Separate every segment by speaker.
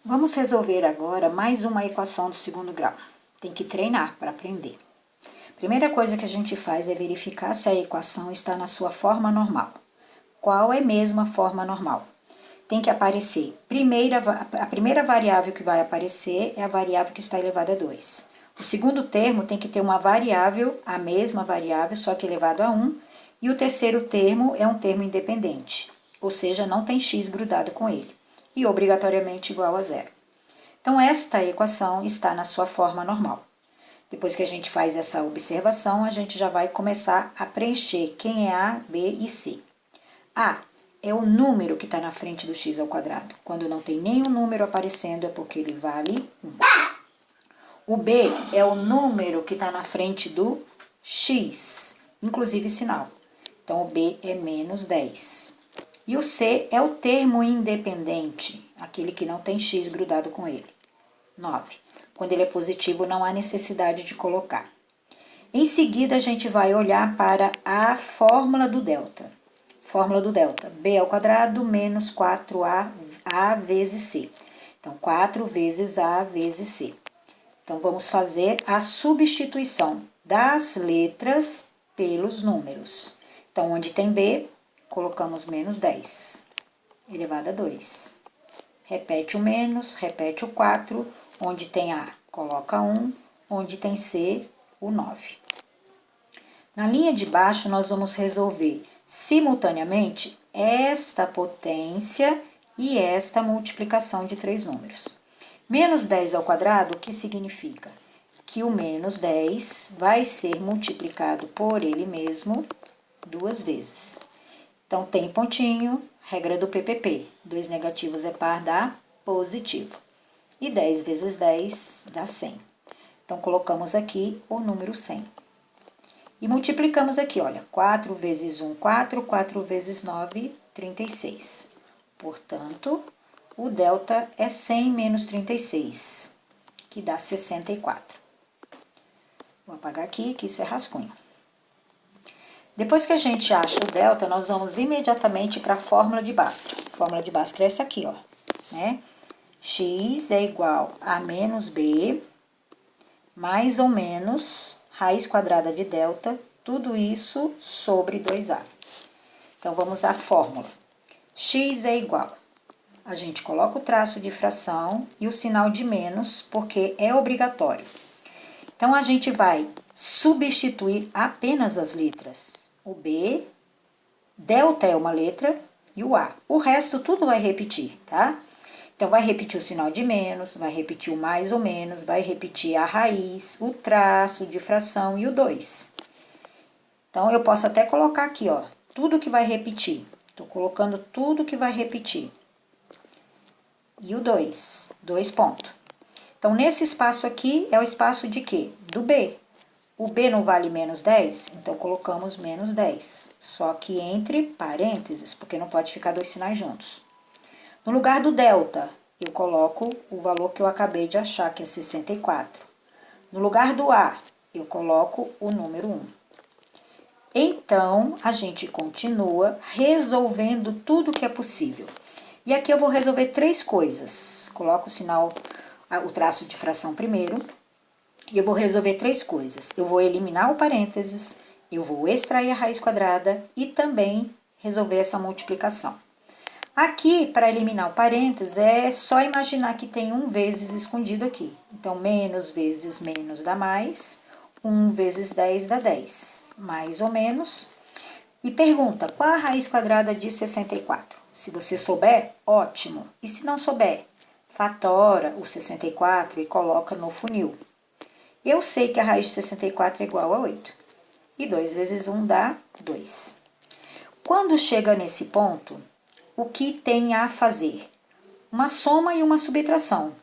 Speaker 1: Vamos resolver agora mais uma equação do segundo grau. Tem que treinar para aprender. Primeira coisa que a gente faz é verificar se a equação está na sua forma normal. Qual é mesmo a forma normal? Tem que aparecer, a primeira variável que vai aparecer é a variável que está elevada a 2. O segundo termo tem que ter uma variável, a mesma variável, só que elevado a 1. E o terceiro termo é um termo independente, ou seja, não tem x grudado com ele. E obrigatoriamente igual a zero. Então, esta equação está na sua forma normal. Depois que a gente faz essa observação, a gente já vai começar a preencher quem é A, B e C. A é o número que está na frente do x ao quadrado. Quando não tem nenhum número aparecendo, é porque ele vale 1. O B é o número que está na frente do x, inclusive sinal. Então, o B é menos 10. E o C é o termo independente, aquele que não tem x grudado com ele, 9. Quando ele é positivo, não há necessidade de colocar. Em seguida, a gente vai olhar para a fórmula do delta. Fórmula do delta, b ao quadrado menos 4a vezes c. Então, 4 vezes a vezes c. Então, vamos fazer a substituição das letras pelos números. Então, onde tem b, colocamos menos 10, elevado a 2. Repete o menos, repete o 4. Onde tem A, coloca 1. Onde tem C, o 9. Na linha de baixo, nós vamos resolver simultaneamente esta potência e esta multiplicação de três números. Menos 10 ao quadrado, o que significa? Que o menos 10 vai ser multiplicado por ele mesmo 2 vezes. Então, tem pontinho, regra do PPP. 2 negativos é par, dá positivo. E 10 vezes 10 dá 100. Então, colocamos aqui o número 100. E multiplicamos aqui, olha, 4 vezes 1, 4, 4 vezes 9, 36. Portanto, o delta é 100 menos 36, que dá 64. Vou apagar aqui, que isso é rascunho. Depois que a gente acha o delta, nós vamos imediatamente para a fórmula de Bhaskara. A fórmula de Bhaskara é essa aqui, ó, né? X é igual a menos b, mais ou menos, raiz quadrada de delta, tudo isso sobre 2a. Então, vamos à fórmula. X é igual, a gente coloca o traço de fração e o sinal de menos, porque é obrigatório. Então, a gente vai substituir apenas as letras. O B, delta é uma letra e o A. O resto tudo vai repetir, tá? Então, vai repetir o sinal de menos, vai repetir o mais ou menos, vai repetir a raiz, o traço de fração e o 2. Então, eu posso até colocar aqui, ó, tudo que vai repetir. Tô colocando tudo que vai repetir. E o 2, 2 pontos. Então, nesse espaço aqui, é o espaço de quê? Do B. O B não vale menos 10, então colocamos menos 10. Só que entre parênteses, porque não pode ficar dois sinais juntos. No lugar do delta, eu coloco o valor que eu acabei de achar, que é 64. No lugar do A, eu coloco o número 1. Então, a gente continua resolvendo tudo que é possível. E aqui eu vou resolver três coisas. Coloco o sinal, o traço de fração primeiro. E eu vou resolver três coisas. Eu vou eliminar o parênteses, eu vou extrair a raiz quadrada e também resolver essa multiplicação. Aqui, para eliminar o parênteses, é só imaginar que tem 1 vezes escondido aqui. Então, menos vezes menos dá mais, 1 vezes 10 dá 10, mais ou menos. E pergunta, qual a raiz quadrada de 64? Se você souber, ótimo. E se não souber, fatora o 64 e coloca no funil. Eu sei que a raiz de 64 é igual a 8. E 2 vezes 1 dá 2. Quando chega nesse ponto, o que tem a fazer? Uma soma e uma subtração.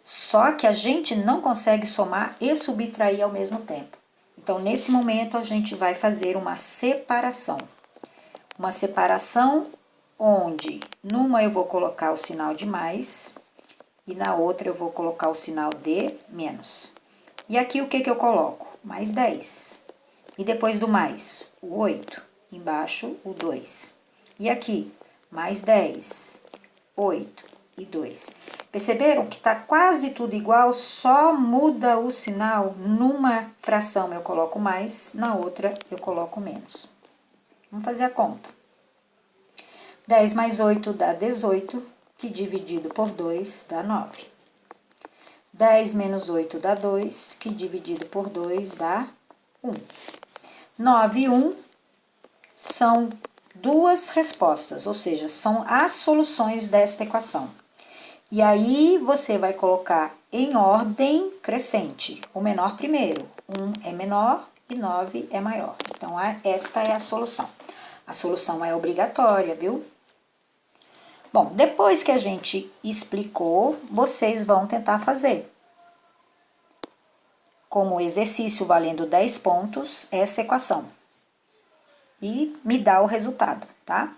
Speaker 1: Só que a gente não consegue somar e subtrair ao mesmo tempo. Então, nesse momento, a gente vai fazer uma separação. Uma separação onde numa eu vou colocar o sinal de mais e na outra eu vou colocar o sinal de menos. E aqui o que eu coloco? Mais 10. E depois do mais, o 8. Embaixo, o 2. E aqui, mais 10, 8 e 2. Perceberam que está quase tudo igual, só muda o sinal. Numa fração eu coloco mais, na outra eu coloco menos. Vamos fazer a conta. 10 mais 8 dá 18, que dividido por 2 dá 9. 10 menos 8 dá 2, que dividido por 2 dá 1. 9 e 1 são duas respostas, ou seja, são as soluções desta equação. E aí, você vai colocar em ordem crescente, o menor primeiro. 1 é menor e 9 é maior. Então, esta é a solução. A solução é obrigatória, viu? Bom, depois que a gente explicou, vocês vão tentar fazer. Como exercício valendo 10 pontos, essa equação. E me dá o resultado, tá?